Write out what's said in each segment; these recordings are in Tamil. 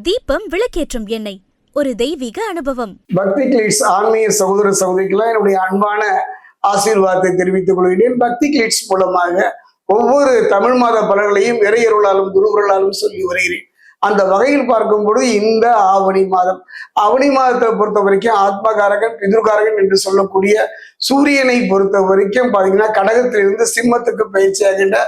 தீபம் விளக்கேற்றும் எண்ணெய், ஒரு தெய்வீக அனுபவம். பக்தி கிளிட்ஸ் ஆன்மீக சகோதர சகோதரிக்கெல்லாம் என்னுடைய அன்பான ஆசீர்வாதத்தை தெரிவித்துக் கொள்கிறேன். பக்தி கிளிட்ஸ் மூலமாக ஒவ்வொரு தமிழ் மாத பலன்களையும் இறையருளாலும் குருவருளாலும் சொல்லி வருகிறேன். அந்த வகையில் பார்க்கும் பொழுது இந்த ஆவணி மாதத்தை பொறுத்த வரைக்கும் ஆத்மகாரகன் பிதுர்காரகன் என்று சொல்லக்கூடிய சூரியனை பொறுத்த வரைக்கும் பாத்தீங்கன்னா கடகத்திலிருந்து சிம்மத்துக்கு பயிற்சியாகின்ற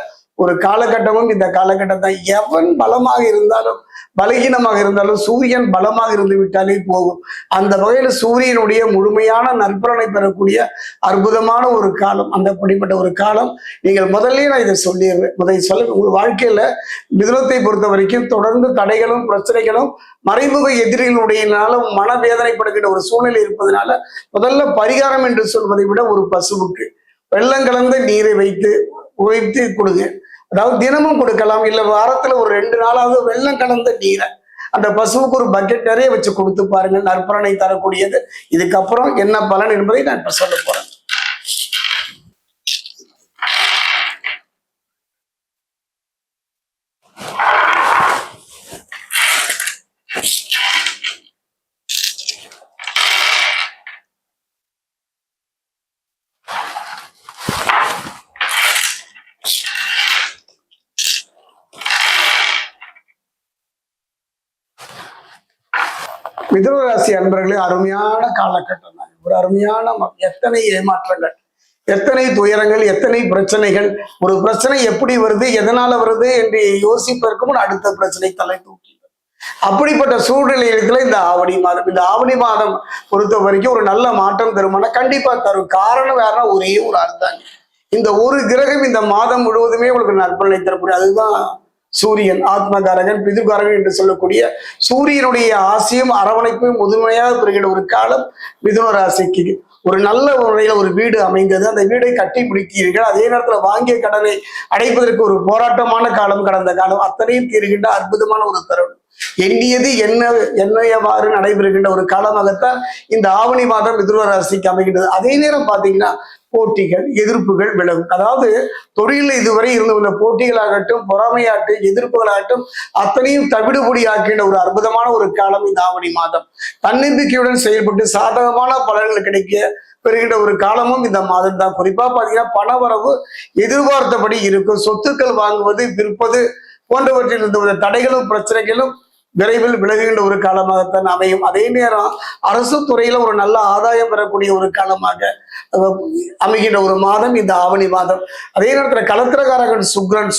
ஒரு காலகட்டமும் இந்த காலகட்டம் தான். எவன் பலமாக இருந்தாலும் பலகீனமாக இருந்தாலும் சூரியன் பலமாக இருந்து விட்டாலே போகும். அந்த வகையில சூரியனுடைய முழுமையான நற்பலனை பெறக்கூடிய அற்புதமான ஒரு காலம். அந்த அப்படிப்பட்ட ஒரு காலம். நீங்கள் முதல்ல நான் இதை சொல்லிடுறேன். உங்கள் வாழ்க்கையில மிதுனத்தை பொறுத்த வரைக்கும் தொடர்ந்து தடைகளும் பிரச்சனைகளும் மறைமுக எதிரிகளுடையனால மனவேதனைப்படுகின்ற ஒரு சூழ்நிலை இருப்பதனால முதல்ல பரிகாரம் என்று சொல்வதை விட ஒரு பசுவுக்கு வெள்ளம் கலந்த நீரை வைத்து கொடுங்க. அதாவது தினமும் கொடுக்கலாம், இல்ல வாரத்துல ஒரு 2 நாளாவது வெள்ளம் கலந்த நீரை அந்த பசுவுக்கு ஒரு பக்கெட் நிறைய வச்சு கொடுத்து பாருங்க. நற்பலனை தரக்கூடியது. இதுக்கப்புறம் என்ன பலன் என்பதை நான் இப்ப சொல்ல போறேன். மிதுன ராசி அன்பர்களே, அருமையான காலகட்டம் தான். ஒரு அருமையான எத்தனை ஏமாற்றங்கள், எத்தனை துயரங்கள், எத்தனை பிரச்சனைகள். ஒரு பிரச்சனை எப்படி வருது, எதனால வருது என்று யோசிப்பதற்கு அடுத்த பிரச்சனை தலை தூக்கி. அப்படிப்பட்ட சூழ்நிலைகளுக்குள்ள இந்த ஆவணி மாதம் பொறுத்த வரைக்கும் ஒரு நல்ல மாற்றம் தருமானா கண்டிப்பா தரும். காரணம் வேற ஒரே ஒரு ஆள் தான். இந்த ஒரு கிரகம் இந்த மாதம் முழுவதுமே உங்களுக்கு நற்பலனை தரக்கூடிய அதுதான் சூரியன். ஆத்மகாரகன் பிதுர்காரகன் என்று சொல்லக்கூடிய சூரியனுடைய ஆசையும் அரவணைப்பும் முதுமையாக பெறுகிற ஒரு காலம் மிதுன ராசிக்கு. ஒரு நல்ல முறையில ஒரு வீடு அமைந்தது, அந்த வீடை கட்டி பிடித்தீர்கள். அதே நேரத்துல வாங்கிய கடனை அடைப்பதற்கு ஒரு போராட்டமான காலம் கடந்த காலம். அத்தனையும் தீர்கின்ற அற்புதமான ஒரு தருணம். எண்ணியது என்னையவாறு நடைபெறுகின்ற ஒரு காலமாகத்தான் இந்த ஆவணி மாதம் மிதுன ராசிக்கு அமைகின்றது. அதே நேரம் பாத்தீங்கன்னா போட்டிகள் எதிர்ப்புகள் விலகும். அதாவது தொழிலில் இதுவரை இருந்து வந்த போட்டிகளாகட்டும் பொறாமையாகட்டும் எதிர்ப்புகளாகட்டும் அத்தனையும் தவிடுபொடி ஆக்கின்ற ஒரு அற்புதமான ஒரு காலம் இந்த ஆவணி மாதம். தன்னம்பிக்கையுடன் செயல்பட்டு சாதகமான பலன்கள் கிடைக்க பெறுகின்ற ஒரு காலமும் இந்த மாதம் தான். குறிப்பா பாத்தீங்கன்னா பணவரவு எதிர்பார்த்தபடி இருக்கும். சொத்துக்கள் வாங்குவது விற்பது போன்றவற்றில் இருந்த தடைகளும் பிரச்சனைகளும் விரைவில் விலகுகின்ற ஒரு காலமாகத்தான் அமையும். அதே நேரம் அரசு துறையில ஒரு நல்ல ஆதாயம் பெறக்கூடிய ஒரு காலமாக அமைகின்ற ஒரு மாதம் இந்த ஆவணி மாதம். அதே நேரத்துல கலத்திரகாரகன்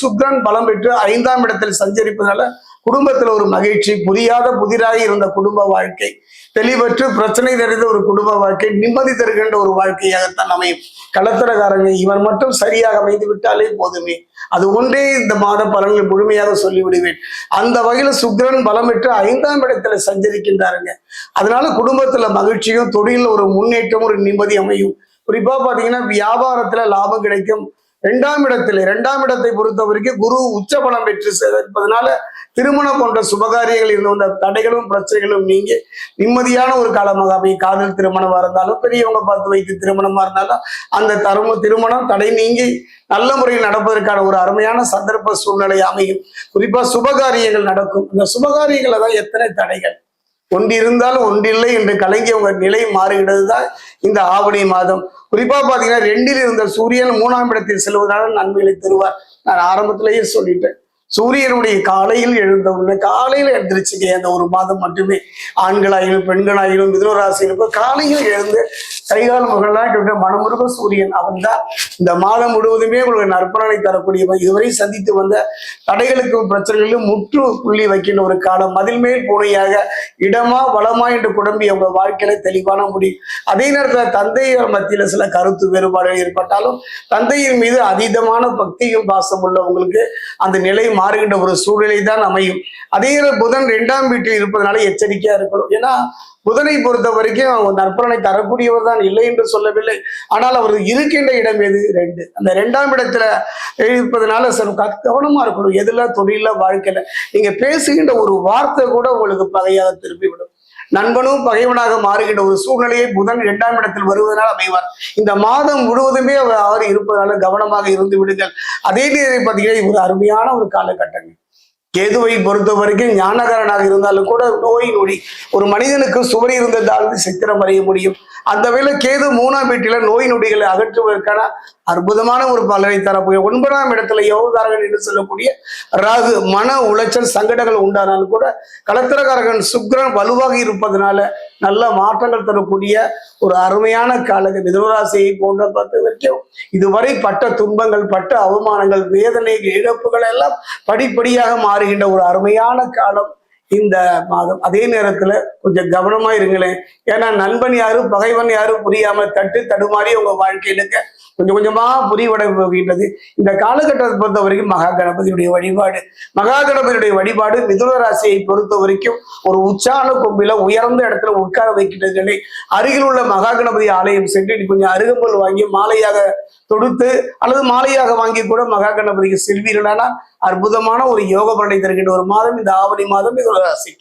சுக்ரன் பலம் பெற்று 5ஆம் இடத்தில் சஞ்சரிப்பதனால குடும்பத்துல ஒரு மகிழ்ச்சி, புதிராக இருந்த குடும்ப வாழ்க்கை தெளிவற்று பிரச்சனை நிறைந்த ஒரு குடும்ப வாழ்க்கை நிம்மதி தருகின்ற ஒரு வாழ்க்கையாகத்தான் அமையும். கலத்திரகாரங்க இவன் மட்டும் சரியாக அமைந்து விட்டாலே போதுமே, அது ஒன்றே இந்த மாத பலன்களை முழுமையாக சொல்லிவிடுவேன். அந்த வகையில சுக்கிரன் பலம் பெற்று 5ஆம் இடத்துல சஞ்சரிக்கின்றாருங்க. அதனால குடும்பத்துல மகிழ்ச்சியும் தொழில ஒரு முன்னேற்றம் ஒரு நிம்மதி அமையும். குறிப்பா பாத்தீங்கன்னா வியாபாரத்துல லாபம் கிடைக்கும். 2ஆம் இடத்தை பொறுத்த வரைக்கும் குரு உச்ச பலம் பெற்று இருப்பதனால திருமணம் போன்ற சுபகாரியங்கள் இருந்த தடைகளும் பிரச்சனைகளும் நீங்கி நிம்மதியான ஒரு காலமாக அமையும். காதல் திருமணமா இருந்தாலும் பெரியவங்க பார்த்து வைத்து திருமணமா இருந்தாலும் அந்த திருமணம் தடை நீங்கி நல்ல முறையில் நடப்பதற்கான ஒரு அருமையான சந்தர்ப்ப சூழ்நிலை அமையும். குறிப்பா சுபகாரியங்கள் நடக்கும். இந்த சுபகாரியங்கள்ல தான் எத்தனை தடைகள், ஒன்று இருந்தாலும் ஒன்றில்லை என்று கலங்கியவங்க நிலை மாறுகிறது தான் இந்த ஆவணி மாதம். குறிப்பா பாத்தீங்கன்னா 2இல் இருந்த சூரியன் 3ஆம் இடத்தில் செல்வதனால நன்மைகளை தருவார். நான் ஆரம்பத்திலேயே சொல்லிட்டேன். சூரியனுடைய காலையில் எழுந்திருச்சுங்க. அந்த ஒரு மாதம் மட்டுமே ஆண்களாயிலும் பெண்களாயிலும் மிதுன ராசியிலும் காலையில் எழுந்து கைகால முகெல்லாம் மனமுருக சூரியன் அவன் தான் இந்த மாதம் முழுவதுமே உங்களுக்கு நற்பலனை தரக்கூடியவன். இதுவரை சந்தித்து வந்த தடைகளுக்கும் பிரச்சனைகளிலும் முற்று புள்ளி வைக்கின்ற ஒரு காலம். மதில் மேல் பூனையாக இடமா வளமா என்று குழம்பி அவங்க வாழ்க்கையில தெளிவான முடியும். அதே நேரத்துல தந்தையர் மத்தியில சில கருத்து வேறுபாடுகள் ஏற்பட்டாலும் தந்தையின் மீது அதீதமான பக்தியும் பாசம் உள்ளவங்களுக்கு அந்த நிலை மாறுகின்ற ஒரு சூழ்நிலை தான் அமையும். அதே புதன் 2ஆம் வீட்டில் இருப்பதனால எச்சரிக்கையா இருக்கணும். ஏன்னா புதனை பொறுத்த வரைக்கும் நற்பலனை தரக்கூடியவர் தான், இல்லை என்று சொல்லவில்லை. ஆனால் அவர் இருக்கின்ற இடம் எது? 2. அந்த 2ஆம் இடத்துல இருப்பதனால கவனமா இருக்கணும். எதுல தொழில வாழ்க்கையில நீங்க பேசுகின்ற ஒரு வார்த்தை கூட உங்களுக்கு பகையாக திருப்பிவிடும். நண்பனும் பகைவனாக மாறுகின்ற ஒரு சூழ்நிலையை புதன் 2ஆம் இடத்தில் வருவதனால் அமைவார். இந்த மாதம் முழுவதுமே அவர் இருப்பதனால கவனமாக இருந்து விடுங்கள். அதே நேரம் பார்த்தீங்கன்னா ஒரு அருமையான ஒரு காலகட்டங்கள். கேதுவை பொறுத்த வரைக்கும் ஞானகாரனாக இருந்தாலும் கூட நோய் நொடி ஒரு மனிதனுக்கு சுவர் இருந்ததால் சித்திரம் வரைய முடியும். அந்த வேளை கேது 3ஆம் வீட்டில நோய் நொடிகளை அகற்றுவதற்கான அற்புதமான ஒரு பலனை தரக்கூடிய 9ஆம் இடத்துல யோகக்காரகன் என்று சொல்லக்கூடிய ராகு மன உளைச்சல் சங்கடங்கள் உண்டானாலும் கூட கலத்திரக்காரகன் சுக்கிரன் வலுவாக இருப்பதனால நல்ல மாற்றங்கள் தரக்கூடிய ஒரு அருமையான காலக மிதுனராசியை போன்ற பொறுத்த வரைக்கும் இதுவரை பட்ட துன்பங்கள் பட்ட அவமானங்கள் வேதனை இழப்புகள் எல்லாம் படிப்படியாக மாறுகின்ற ஒரு அருமையான காலம் இந்த மாதம். அதே நேரத்துல கொஞ்சம் கவனமா இருங்களேன். ஏன்னா நண்பன் யாரு பகைவன் யாரு புரியாம தடுமாறி உங்க வாழ்க்கையில கொஞ்சம் கொஞ்சமா புரிவடை போகின்றது. இந்த காலகட்டத்தை பொறுத்த வரைக்கும் மகா கணபதியுடைய வழிபாடு மிதுன ராசியை பொறுத்த வரைக்கும் ஒரு உச்சான கொம்பில உயர்ந்த இடத்துல உட்கார வைக்கின்றதை அருகில் உள்ள மகா கணபதி ஆலயம் சென்று கொஞ்சம் அருகம்புல் வாங்கி மாலையாக தொடுத்து அல்லது மாலையாக வாங்கி கூட மகா கணபதிக்கு செல்வீர்களானால் அற்புதமான ஒரு யோக பலனை தருகின்ற ஒரு மாதம் இந்த ஆவணி மாதம் மிதுன ராசிக்கு.